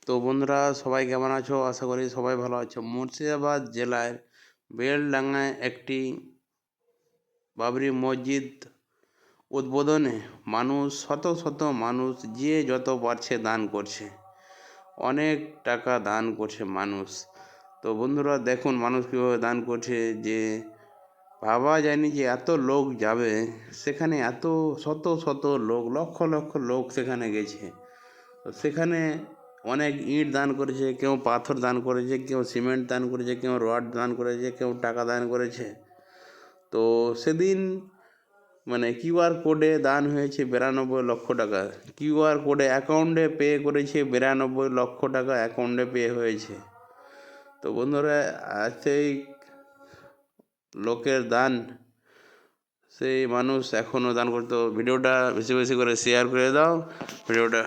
তো বন্ধুরা, সবাই কেমন আছো? আশা করি সবাই ভালো আছো। মুর্শিদাবাদ জেলার বেলডাঙ্গায় একটি বাবরি মসজিদ উদ্বোধনে শত শত মানুষ যে যত পারছে দান করছে, অনেক টাকা দান করছে মানুষ। তো বন্ধুরা দেখুন মানুষ কীভাবে দান করছে, যে ভাবা যায়নি যে এত লোক যাবে সেখানে, এত শত শত লোক, লক্ষ লক্ষ লোক সেখানে গেছে। তো সেখানে অনেক ইট দান করেছে, কেউ পাথর দান করেছে, কেউ সিমেন্ট দান করেছে, কেউ রড দান করেছে, কেউ টাকা দান করেছে। তো সেদিন কিউআর কোডে দান হয়েছে 92 লক্ষ টাকা। কিউআর কোডে অ্যাকাউন্টে পে করেছে 92 লক্ষ টাকা, অ্যাকাউন্টে পে হয়েছে। তো বন্ধুরা, সেই লোকের দান সেই মানুষ এখনও দান করতো। ভিডিওটা বেশি বেশি করে শেয়ার করে দাও ভিডিওটা।